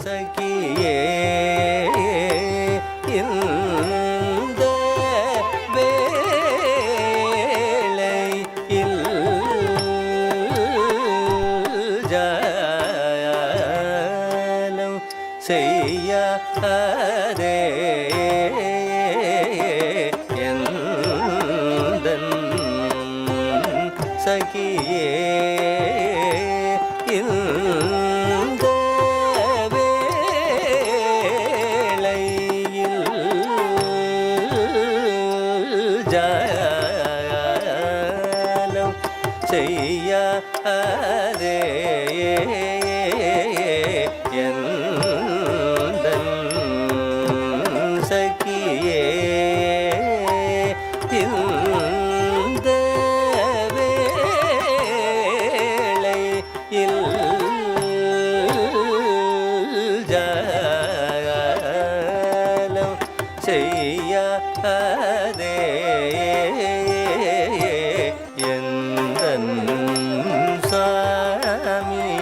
சகியே இந்த வேளையில் ஜாலம் செய்யாதே எந்தன் சகியே இந்த வேளையில் ஜாலம் செய்யாதே எந்தன் சகியே இந்த வேளையில் ஜாலம் செய்யாதே எந்தன் சாமியை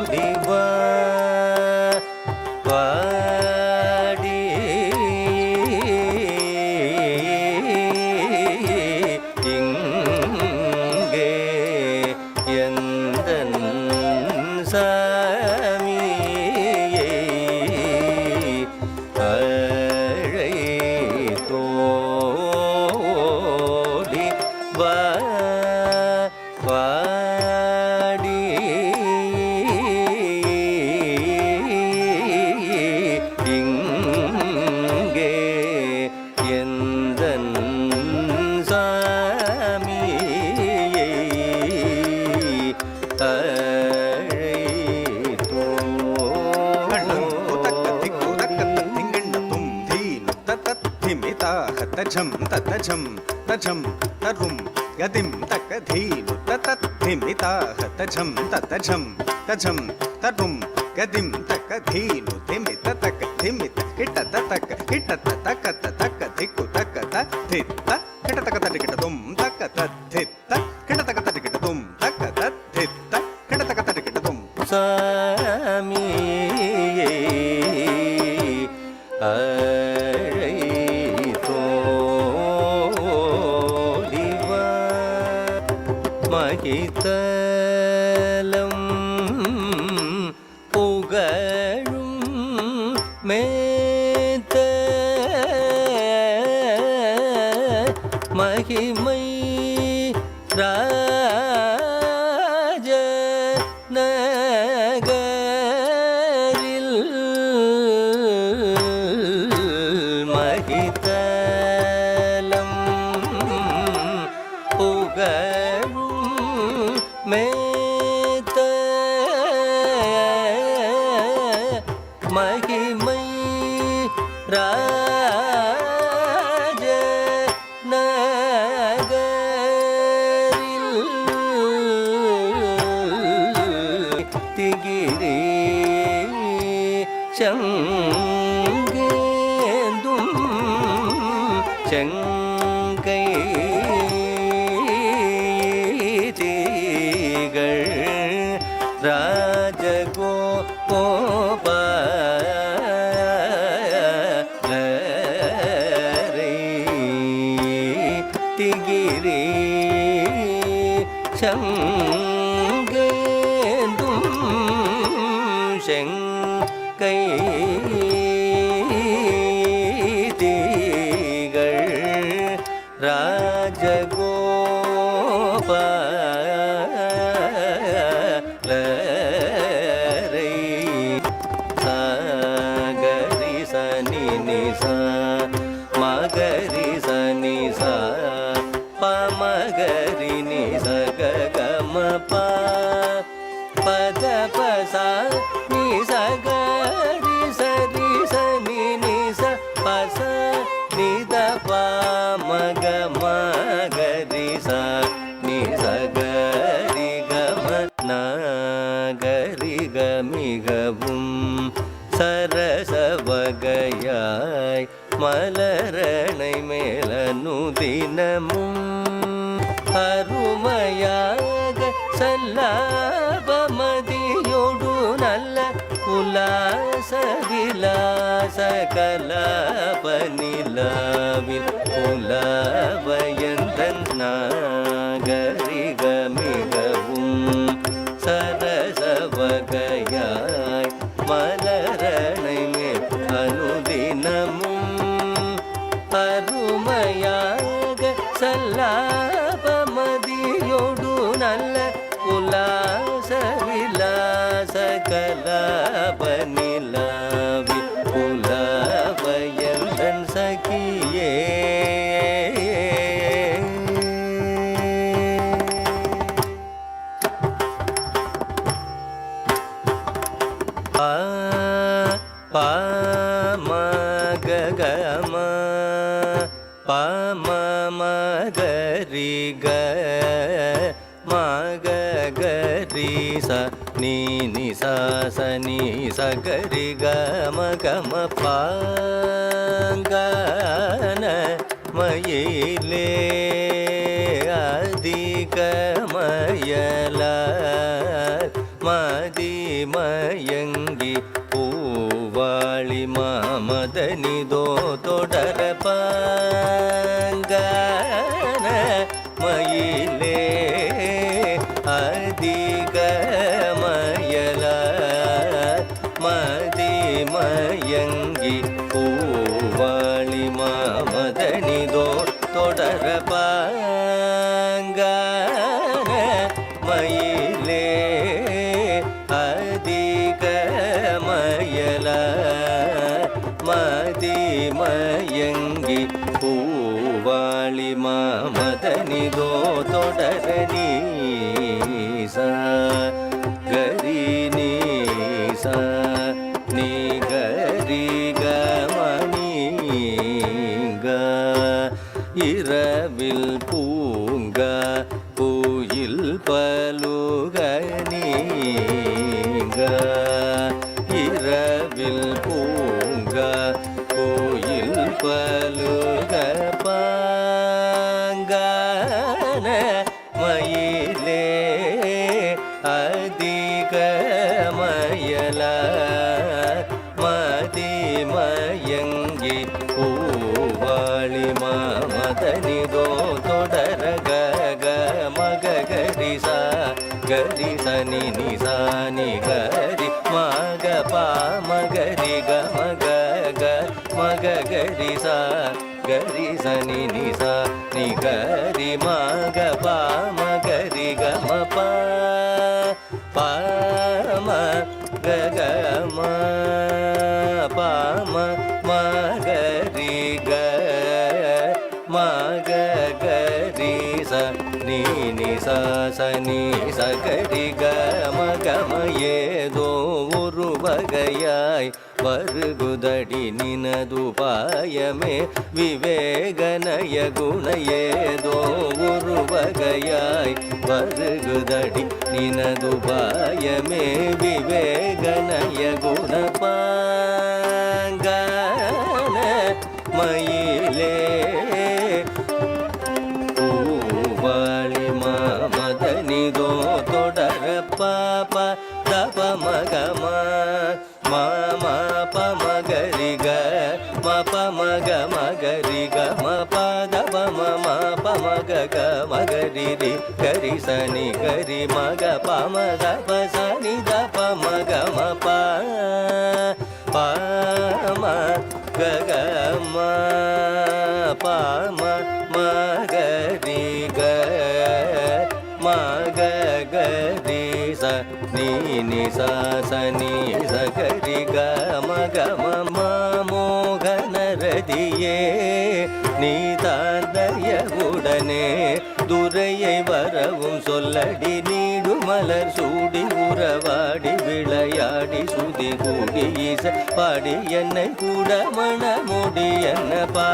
அழைத்தோடி வாடி இங்கே எந்தன் சாமியை அழைத்தோடி வாடி இங்கே எந்தன் சாமியை தஜம் தஜம் தஜம் தரும் கதிம் தகதீனு ததிமிதாக தஜம் தஜம் தஜம் தரும் கதிம் தகதீனு திமித தகதிமித கிட்ட தக கிட்ட தக தக திக்கு தக தித்த கிட்ட தக கிட்ட தும் தக தித்த கிட்ட தக கிட்ட தும் தக தித்த கிட்ட தக கிட்ட தும் சாமியை மகிதலம் புகழும் மேத்த மகிமை ராஜ நகரில் மகிதலம் புகழும் மேத்த மகிமை ராஜ நகரில் திகிரி சங்கேந்தும் செங்கை ராஜகோபாலரை திகிரி சங்கேந்தும் செங்கை திகள் ராஜகோபாலரை சாகரி சனி நிசா மகரி சனி சா பமகரி நிச கம பத பசா நிச கரி சரி சனி நிச பச நித பமக மகரி சா நிச கரி கம நாகரி கமிகவும் சரச வகையாய் மலரணை மேலனு தினமும் அருமையாக சல்லாபமதியோடு நல்ல உல்லாச விலாச கலாபநிலாவில் உலாவயந்தன் நாகரிக மிகவும் சரச வகையாய் மலரணை மேல் அனுதினமும் அருமையாக சல்லாபமதியோடு நல்ல உல்லாச விலாச கலாபநிலாவி உலாவயந்தன் சகியே பமகம பமமகரிக மகரி ச நீ ச நீ சகரி கம பாங்கன மயிலே அதிக மயல மதிமயங்கி பூவாளி மாமதனிதோ தொடர பங்கன மயிலே அதிக மயல மதிமயங்கி பூவாளி மாமதனிதோ தொடர பங்கன மயிலே அதிக மயல மதிமயங்கி பூவாளி மாமதனிதோ தொடர நீச கரி நீச நீ கரி கமணிங்க இரவில் பூங்க பூயில் பலுக நீங்க இரவில் பூங்க கோயில் பலுக பாங்கன மயிலே அதிக மயல மதிமயங்கி பூவாளி மாமதனிதோ தொடர மகரி சனி நிசானி கரி மக பாமகரி மகரி கரி சனி நிசா நி கரி மக பாமகரி கம பாம கம பாம மகரி மகரி ச நீ சனி சகரி கம ஏதோ ஒரு வகையாய் வருகுதடி நினதுபாயமே விவேகனய குண ஏதோ ஒரு வகையாய் வருகுதடி நினதுபாயமே விவேகனய குண பாங்கன மயிலே பூவாளி மாமதனிதோ தொடர பாப தப மகம மம பமகரி க மபமக மகரி க மபதப மம பமக க மகரி ரி கரி சனி கரி மக பமதப சனி தப மக மப பம ககம பம மகரி க மகரி ச நீ சனி சகரி கம கம மோகன ரதியே நீ தாந்தய உடனே துரையை வரவும் சொல்லடி நீடு மலர் சூடி உறவாடி விளையாடி சுதி கூடி இசை பாடி என்னை கூட மணமுடி என்ன பா